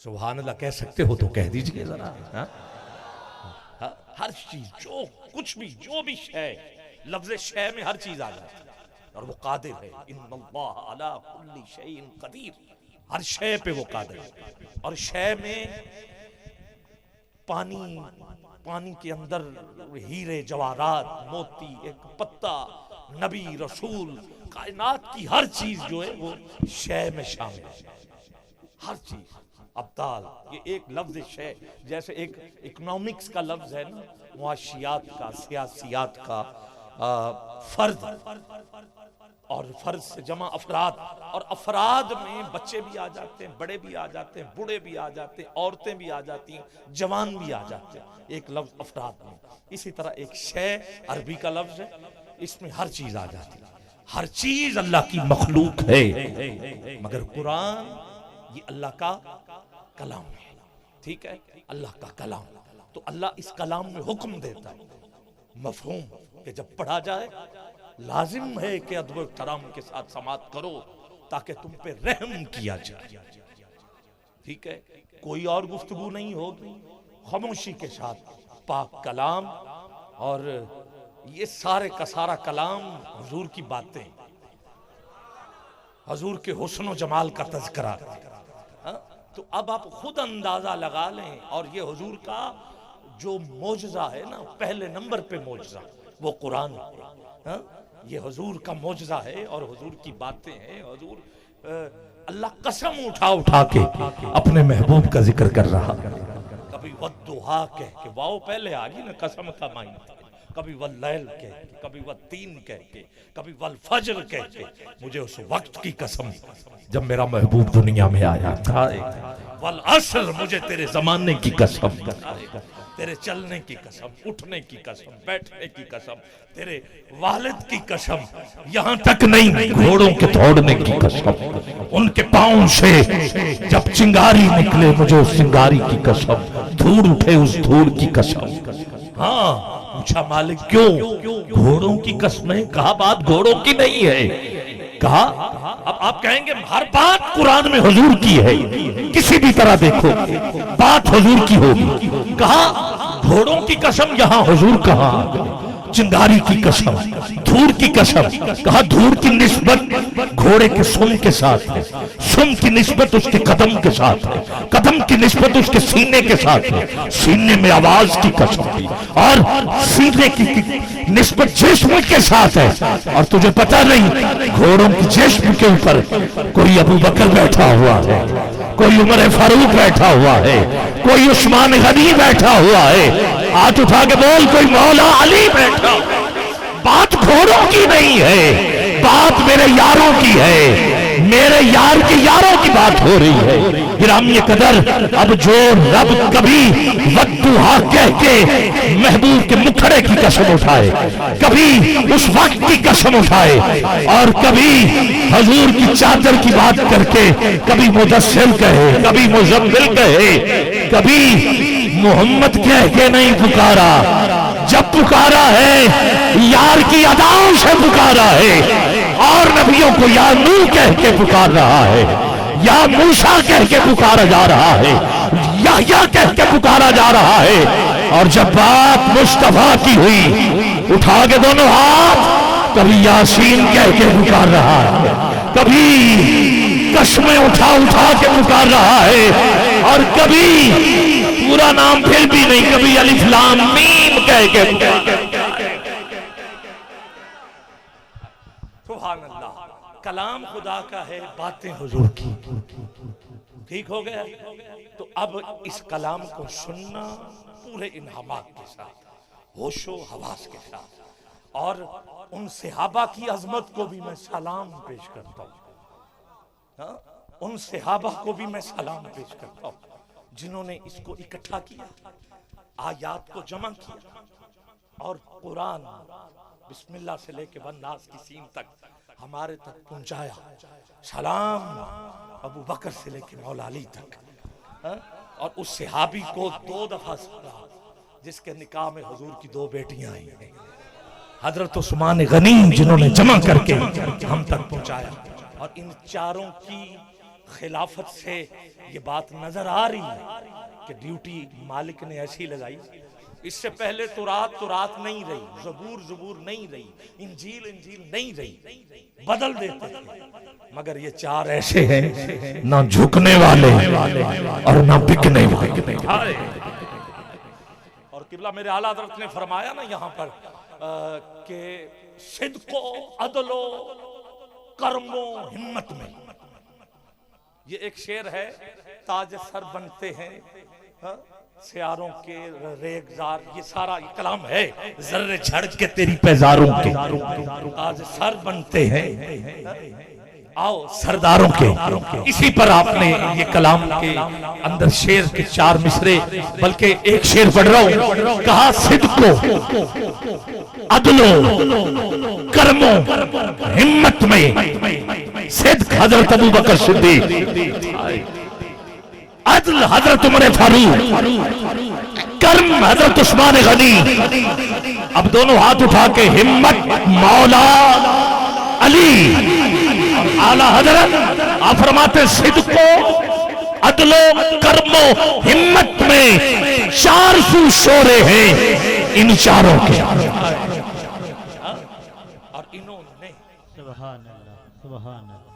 سبحان اللہ کہہ سکتے ہو تو کہہ دیجئے ذرا. ہر چیز جو کچھ بھی جو بھی شے، لفظ شے میں ہر چیز آ جاتی ہے اور وہ قادر ہے. ان اللہ علی کل شیء قدیر، ہر شے پہ وہ قادر ہے. اور شے میں پانی کے اندر ہیرے جواہرات، موتی، ایک پتا، نبی، رسول، کائنات کی ہر چیز جو ہے وہ شے میں شامل ہے. ہر چیز، ابدال، یہ ایک لفظ شے. جیسے ایک اکنامکس کا لفظ ہے نا، معاشیات کا، سیاسیات کا، فرد، اور فرد سے جمع افراد، اور افراد میں بچے بھی آ جاتے ہیں، بڑے بھی آ جاتے ہیں، بوڑھے بھی آ جاتے ہیں، عورتیں بھی آ جاتی ہیں، جوان بھی آ جاتے ہیں ایک لفظ افراد میں. اسی طرح ایک شے عربی کا لفظ ہے، اس میں ہر چیز آ جاتی ہے. ہر چیز اللہ کی مخلوق ہے، مگر قرآن یہ اللہ کا کلام ہے. ٹھیک ہے، اللہ کا کلام. تو اللہ اس کلام میں حکم دیتا ہے، مفہوم کہ جب پڑھا جائے لازم ہے کہ ادب و احترام کے ساتھ سماعت کرو تاکہ تم پہ رحم کیا جائے. ٹھیک ہے، کوئی اور گفتگو نہیں ہوگی، خاموشی کے ساتھ پاک کلام. اور یہ سارے کا سارا کلام حضور کی باتیں، حضور کے حسن و جمال کا تذکرہ. تو اب آپ خود اندازہ لگا لیں. اور یہ حضور کا جو معجزہ ہے نا، پہلے نمبر پہ معجزہ وہ قرآن ہے. یہ حضور کا معجزہ ہے اور حضور کی باتیں ہیں. حضور اللہ قسم اٹھا کے اپنے محبوب کا ذکر کر رہا. کبھی والضحیٰ کہہ کے، واو پہلے آگی نا، قسم کا معنی. کبھی واللیل کہہ کے، کبھی والتین کہہ کے، کبھی والفجر کہہ کے. مجھے اس وقت کی قسم جب میرا محبوب دنیا میں آیا تھا. والعصر، مجھے تیرے زمانے کی قسم، تیرے چلنے کی قسم، اٹھنے کی قسم، بیٹھنے کی قسم، تیرے والد کی قسم، یہاں تک نہیں گھوڑوں کے دوڑنے کی قسم، ان کے پاؤں سے جب چنگاری نکلے مجھے اس چنگاری کی قسم، دھوڑ اٹھے اس دھوڑ کی قسم. ہاں پوچھا مالک کیوں؟ گھوڑوں کی قسمیں. کہا بات گھوڑوں کی نہیں ہے. کہا اب آپ کہیں گے ہر بات قرآن میں حضور کی ہے، کسی بھی طرح دیکھو بات حضور کی ہوگی. کہا گھوڑوں کی قسم، یہاں حضور کہاں؟ چنگاری کی قسم، دھوڑ کی قسم. کہا دھوڑ کی نسبت گھوڑے کے سم کے ساتھ ہے، سم کی نسبت اس کے قدم کے ساتھ ہے، قدم کی نسبت اس کے سینے کے ساتھ ہے، سینے میں آواز کی قسم تھی، اور سینے کی نسبت جسم کے ساتھ ہے. اور تجھے پتہ نہیں گھوڑوں کی جسم کے اوپر کوئی ابو بکر بیٹھا ہوا ہے، کوئی عمر فاروق بیٹھا ہوا ہے، کوئی عثمان غنی بیٹھا ہوا ہے. ہاتھ اٹھا کے بول کوئی مولا علی بیٹھا. بات گھوڑوں کی نہیں ہے، بات میرے یاروں کی ہے، میرے یار کے یاروں کی بات ہو رہی ہے. گرامی قدر، اب جو رب کبھی والضحیٰ کہہ کے محبوب کے مکھڑے کی قسم اٹھائے، کبھی اس وقت کی قسم اٹھائے، اور کبھی حضور کی چادر کی بات کر کے کبھی مدثر کہے، کبھی مزمل کہے، کبھی محمد کہہ کے نہیں پکارا. جب پکارا ہے یار کی اداؤں سے پکارا ہے، اور نبیوں کو یا نوح کہہ کے پکار رہا ہے، یا موسیٰ کہہ کے پکارا جا رہا ہے، یحییٰ کہہ کے پکارا جا رہا ہے. اور جب بات مصطفیٰ کی ہوئی، اٹھا کے دونوں ہاتھ، کبھی یاسین کہہ کے پکار رہا ہے، کبھی قسمیں اٹھا کے پکار رہا ہے، اور کبھی پورا نام پھر بھی نہیں، کبھی الف لام میم کہہ کے. سبحان اللہ. کلام خدا کا ہے، باتیں حضور کی. ٹھیک ہو گیا؟ تو اب اس کلام کو سننا پورے انہماک کے ساتھ، ہوش و حواس کے ساتھ. اور ان صحابہ کی عظمت کو بھی میں سلام پیش کرتا ہوں. ان صحابہ کو بھی میں سلام پیش کرتا ہوں جنہوں نے اس کو اکٹھا کیا، آیات کو جمع کیا، اور قرآن بسم اللہ سے لے کے والناس کی سین تک ہمارے تک پہنچایا. سلام ابو بکر سے لے کے مولا علی تک. اور اس صحابی کو 2 دفعہ سنا جس کے نکاح میں حضور کی 2 بیٹیاں آئی ہیں، حضرت عثمان غنی، جنہوں نے جمع کر کے ہم تک پہنچایا. اور ان چاروں کی خلافت سے یہ بات نظر آ رہی ہے کہ ڈیوٹی مالک نے ایسی لگائی. اس سے پہلے تورات نہیں رہی، زبور نہیں رہی، انجیل نہیں رہی، بدل دیتے تھے. مگر یہ چار ایسے ہیں نہ جھکنے والے اور نہ بکنے والے. اور قبلہ میرے اعلیٰ حضرت نے فرمایا نا یہاں پر کہ صدق و عدل و کرم و ہمت میں. یہ ایک شعر ہے، تاج سر بنتے ہیں سیاروں کے ریگزار، یہ سارا کلام ہے. ذرے جھڑ کے تیری پیزاروں کے تاج سر بنتے ہیں آؤ سرداروں کے. اسی پر آپ نے یہ کلام کے اندر شعر کے 4 مصرے بلکہ ایک شعر پڑھ رہا ہوں. کہا صدق و عدل و کرم و ہمت میں صدق حضرت ابو بکر صدیق، عدل حضرت عمر فاروق، کرم حضرت عثمان غنی. اب دونوں ہاتھ اٹھا کے ہمت مولا علی. اعلیٰ حضرت آپ فرماتے صدق و عدل و کرم و ہمت میں 400 شورے ہیں ان چاروں کے. اور انہوں نے سبحان اللہ سبحان اللہ